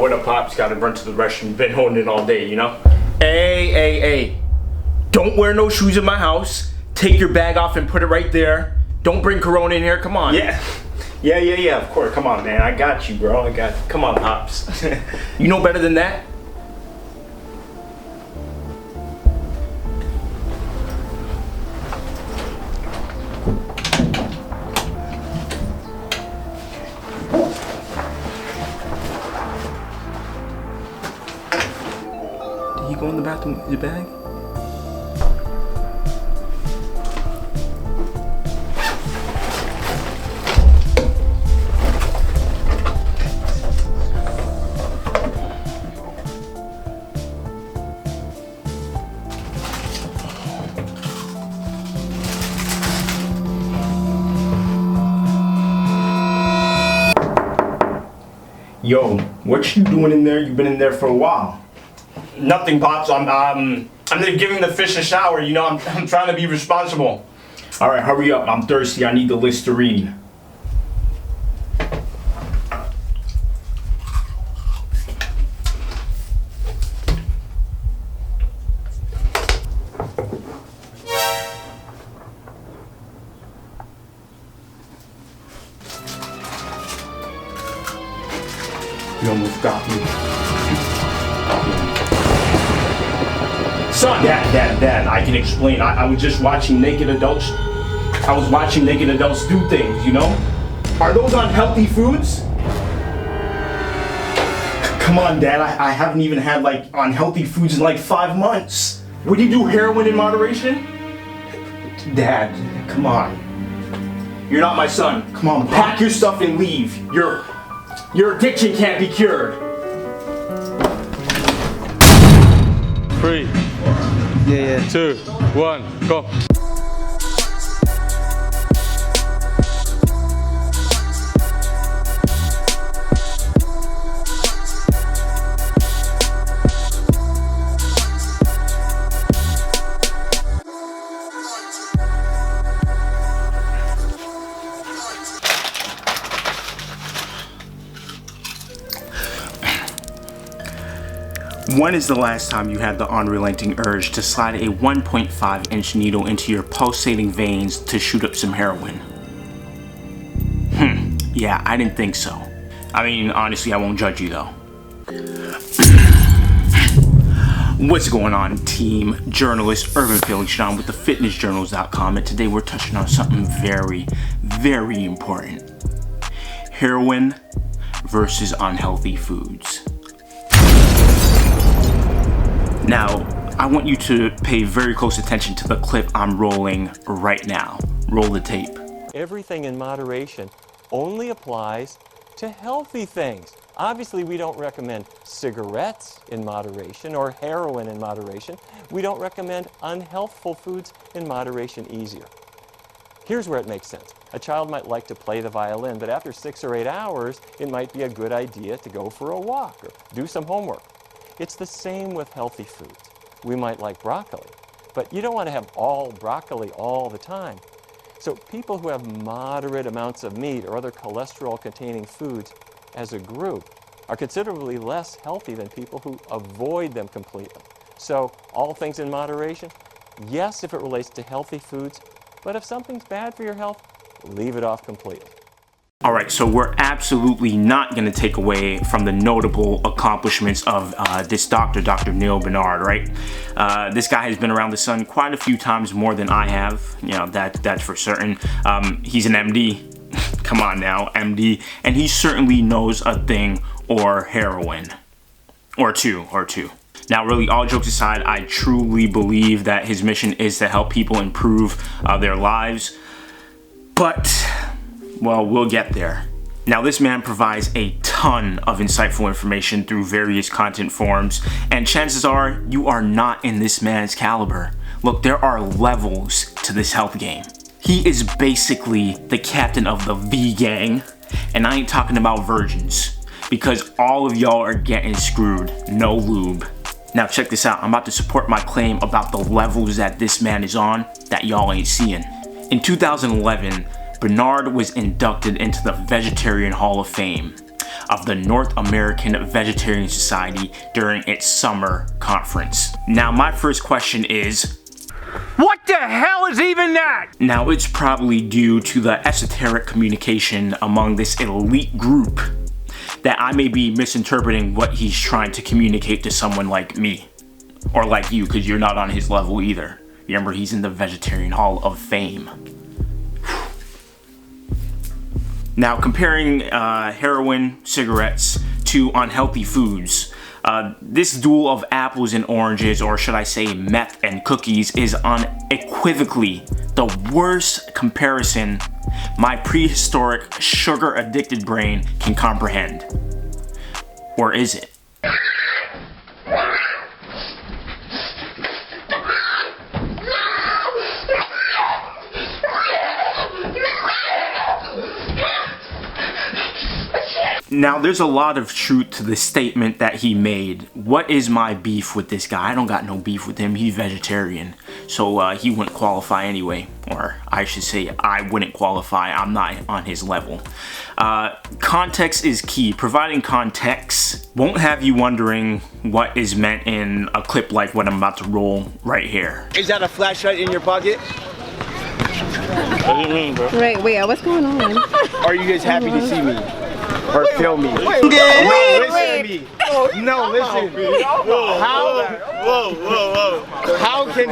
what up, Pops? Gotta run to the restroom. Been holding it all day, you know? Hey. Don't wear no shoes in my house. Take your bag off and put it right there. Don't bring Corona in here. Come on. Yeah, of course. Come on, man. I got you, bro. Come on, Pops. You know better than that? Did he go in the bathroom with your bag? Yo, what you doing in there? You've been in there for a while. Nothing, Pops. I'm giving the fish a shower. You know, I'm trying to be responsible. All right, hurry up. I'm thirsty. I need the list to read. You almost got me. Son! Dad, I can explain. I was just watching naked adults. I was watching naked adults do things, you know? Are those unhealthy foods? Come on, Dad, I haven't even had like unhealthy foods in like 5 months. Would you do heroin in moderation? Dad, come on. You're not my son. Come on, pack your stuff and leave. Your addiction can't be cured. 3, 2, 1, go. When is the last time you had the unrelenting urge to slide a 1.5-inch needle into your pulsating veins to shoot up some heroin? Yeah, I didn't think so. I mean, honestly, I won't judge you though. What's going on, team? Journalist Urban Felix Sean with thefitnessjournals.com, and today we're touching on something very, very important. Heroin versus unhealthy foods. Now, I want you to pay very close attention to the clip I'm rolling right now. Roll the tape. Everything in moderation only applies to healthy things. Obviously, we don't recommend cigarettes in moderation or heroin in moderation. We don't recommend unhealthful foods in moderation either. Here's where it makes sense. A child might like to play the violin, but after 6 or 8 hours, it might be a good idea to go for a walk or do some homework. It's the same with healthy foods. We might like broccoli, but you don't want to have all broccoli all the time. So people who have moderate amounts of meat or other cholesterol-containing foods as a group are considerably less healthy than people who avoid them completely. So all things in moderation? Yes, if it relates to healthy foods, but if something's bad for your health, leave it off completely. Alright, so we're absolutely not going to take away from the notable accomplishments of this doctor, Dr. Neil Bernard, right? This guy has been around the sun quite a few times more than I have, you know, that's for certain. He's an MD, come on now, MD, and he certainly knows a thing or heroin, or two. Now, really, all jokes aside, I truly believe that his mission is to help people improve their lives, but well, we'll get there. Now, this man provides a ton of insightful information through various content forms, and chances are you are not in this man's caliber. Look, there are levels to this health game. He is basically the captain of the V gang, and I ain't talking about virgins, because all of y'all are getting screwed, no lube. Now check this out, I'm about to support my claim about the levels that this man is on that y'all ain't seeing. In 2011, Bernard was inducted into the Vegetarian Hall of Fame. of the North American Vegetarian Society during its summer conference. Now, my first question is, what the hell is even that? Now, it's probably due to the esoteric communication among this elite group that I may be misinterpreting what he's trying to communicate to someone like me. Or like you, because you're not on his level either. Remember, he's in the Vegetarian Hall of Fame. Now, comparing heroin, cigarettes to unhealthy foods, this duel of apples and oranges, or should I say meth and cookies, is unequivocally the worst comparison my prehistoric sugar-addicted brain can comprehend. Or is it? Now, there's a lot of truth to the statement that he made. What is my beef with this guy? I don't got no beef with him. He's vegetarian. So he wouldn't qualify anyway. Or I should say I wouldn't qualify. I'm not on his level. Context is key. Providing context won't have you wondering what is meant in a clip like what I'm about to roll right here. Is that a flashlight in your pocket? What do you mean, bro? Right, wait, what's going on? Are you guys happy to see me? Or feel me? Wait, listen to me. No, listen. How can...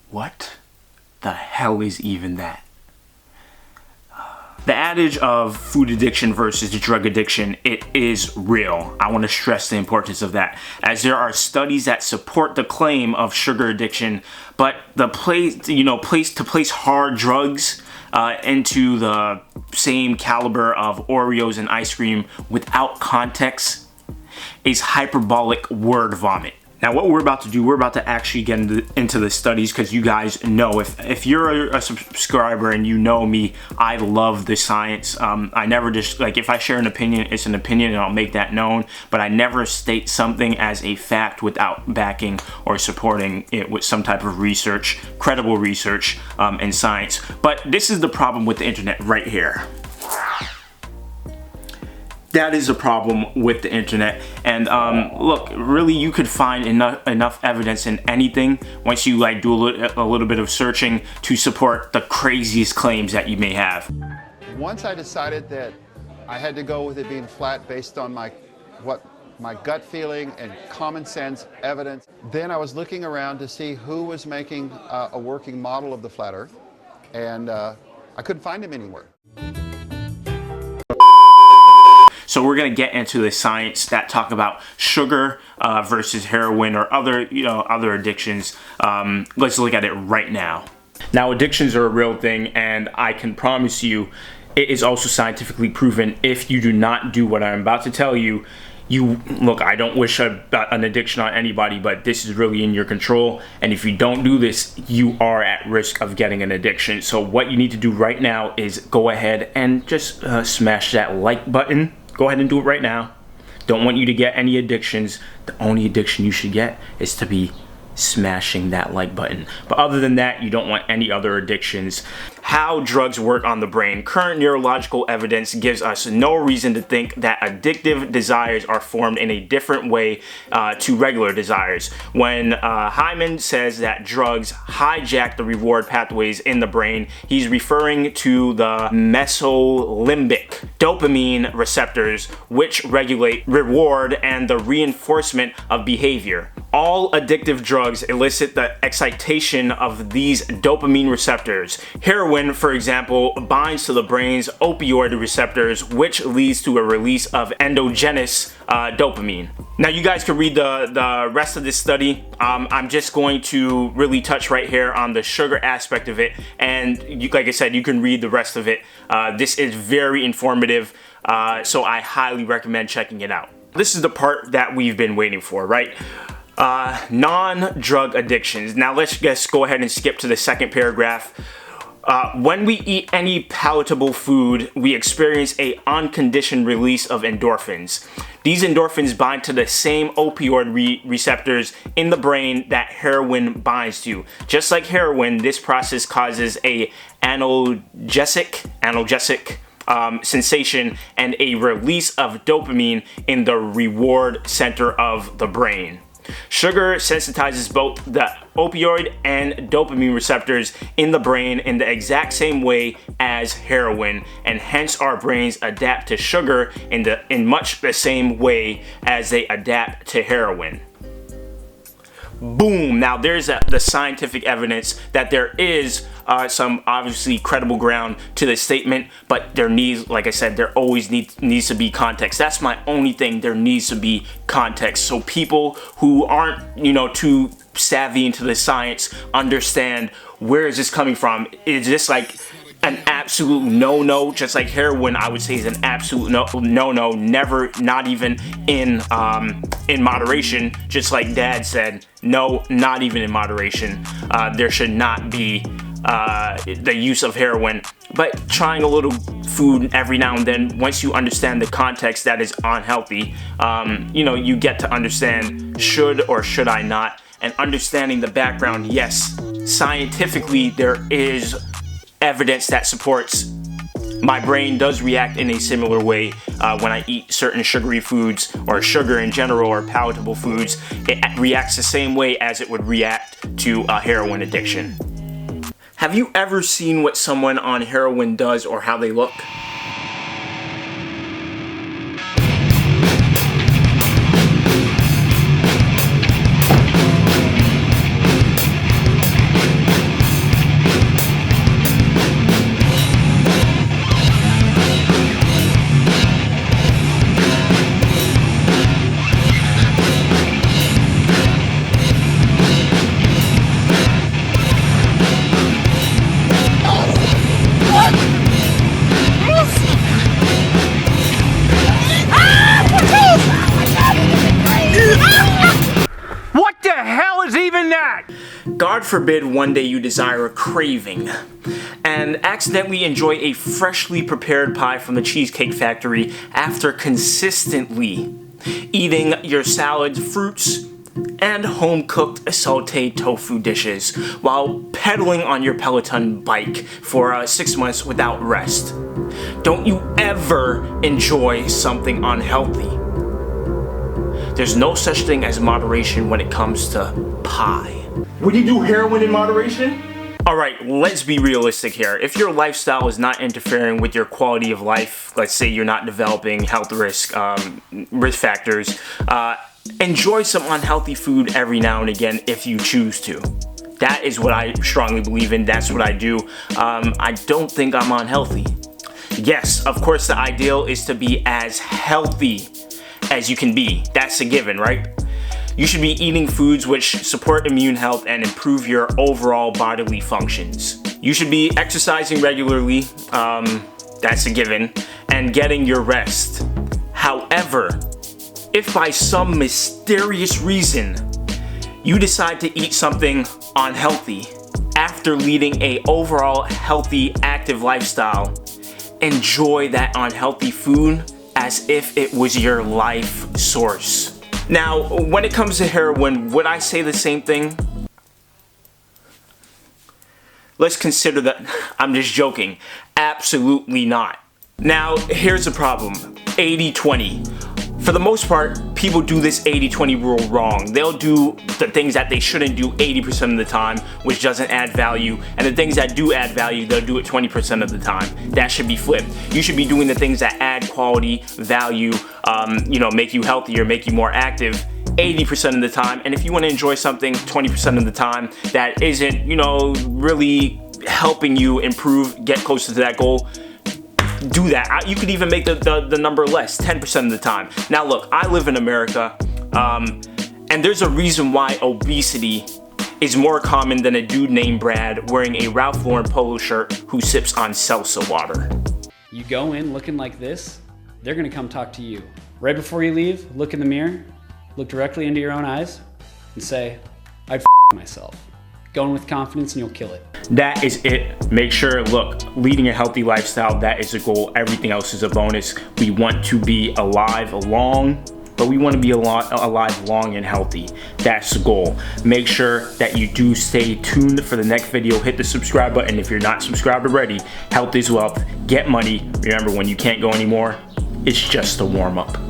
What the hell is even that? The adage of food addiction versus drug addiction, it is real. I want to stress the importance of that, as there are studies that support the claim of sugar addiction, but the place to place hard drugs into the same caliber of Oreos and ice cream without context is hyperbolic word vomit. Now, what we're about to do, we're about to actually get into the studies, because you guys know, if you're a subscriber and you know me, I love the science. I never just, like, if I share an opinion, it's an opinion and I'll make that known, but I never state something as a fact without backing or supporting it with some type of research, credible research, and science. But this is the problem with the internet right here. That is a problem with the internet. And look, really, you could find enough evidence in anything once you like do a little bit of searching to support the craziest claims that you may have. Once I decided that I had to go with it being flat based on my gut feeling and common sense evidence, then I was looking around to see who was making a working model of the flat earth, and I couldn't find him anywhere. So we're gonna get into the science that talk about sugar versus heroin or other addictions. Let's look at it right now. Now, addictions are a real thing, and I can promise you, it is also scientifically proven. If you do not do what I'm about to tell you, look, I don't wish an addiction on anybody, but this is really in your control. And if you don't do this, you are at risk of getting an addiction. So what you need to do right now is go ahead and just smash that like button. Go ahead and do it right now. Don't want you to get any addictions. The only addiction you should get is to be smashing that like button. But other than that, you don't want any other addictions. How drugs work on the brain. Current neurological evidence gives us no reason to think that addictive desires are formed in a different way to regular desires. When Hyman says that drugs hijack the reward pathways in the brain, he's referring to the mesolimbic dopamine receptors, which regulate reward and the reinforcement of behavior. All addictive drugs elicit the excitation of these dopamine receptors. Heroin, for example, binds to the brain's opioid receptors, which leads to a release of endogenous dopamine. Now, you guys can read the rest of this study. I'm just going to really touch right here on the sugar aspect of it, and like I said, you can read the rest of it. This is very informative, so I highly recommend checking it out. This is the part that we've been waiting for, right? Non-drug addictions. Now let's just go ahead and skip to the second paragraph. When we eat any palatable food, we experience an unconditioned release of endorphins. These endorphins bind to the same opioid receptors in the brain that heroin binds to. Just like heroin, this process causes a analgesic sensation and a release of dopamine in the reward center of the brain. Sugar sensitizes both the opioid and dopamine receptors in the brain in the exact same way as heroin, and hence our brains adapt to sugar in much the same way as they adapt to heroin. Boom. Now there's the scientific evidence that there is some obviously credible ground to this statement, but there needs, like I said, there always needs to be context. That's my only thing. There needs to be context, so people who aren't, you know, too savvy into the science understand where is this coming from. Is this like an absolute no-no, just like heroin? I would say is an absolute no-no, never, not even in moderation. Just like Dad said, no, not even in moderation. There should not be the use of heroin, but trying a little food every now and then, once you understand the context that is unhealthy, you know, you get to understand should or should I not, and understanding the background. Yes, scientifically there is evidence that supports my brain does react in a similar way when I eat certain sugary foods, or sugar in general, or palatable foods. It reacts the same way as it would react to a heroin addiction. Have you ever seen what someone on heroin does or how they look? God forbid one day you desire a craving and accidentally enjoy a freshly prepared pie from the Cheesecake Factory after consistently eating your salads, fruits, and home-cooked sauteed tofu dishes while pedaling on your Peloton bike for 6 months without rest. Don't you ever enjoy something unhealthy. There's no such thing as moderation when it comes to pie. Would you do heroin in moderation? Alright, let's be realistic here. If your lifestyle is not interfering with your quality of life, let's say you're not developing health risk factors, enjoy some unhealthy food every now and again if you choose to. That is what I strongly believe in. That's what I do. I don't think I'm unhealthy. Yes, of course the ideal is to be as healthy as you can be. That's a given, right? You should be eating foods which support immune health and improve your overall bodily functions. You should be exercising regularly, that's a given, and getting your rest. However, if by some mysterious reason you decide to eat something unhealthy after leading a overall healthy, active lifestyle, enjoy that unhealthy food as if it was your life source. Now, when it comes to heroin, would I say the same thing? Let's consider that. I'm just joking. Absolutely not. Now, here's the problem. 80-20. For the most part, people do this 80-20 rule wrong. They'll do the things that they shouldn't do 80% of the time, which doesn't add value, and the things that do add value, they'll do it 20% of the time. That should be flipped. You should be doing the things that add quality, value, you know, make you healthier, make you more active 80% of the time. And if you want to enjoy something 20% of the time that isn't, you know, really helping you improve, get closer to that goal, do that. You could even make the number less, 10% of the time. Now look, I live in America, and there's a reason why obesity is more common than a dude named Brad wearing a Ralph Lauren polo shirt who sips on salsa water. You go in looking like this, they're gonna come talk to you. Right before you leave, look in the mirror, look directly into your own eyes, and say, I'd f myself. Go in with confidence and you'll kill it. That is it. Make sure, look, leading a healthy lifestyle, that is a goal. Everything else is a bonus. We want to be alive long but we want to be alive long and healthy. That's the goal. Make sure that you do stay tuned for the next video. Hit the subscribe button if you're not subscribed already. Health is wealth. Get money. Remember, when you can't go anymore, it's just a warm-up.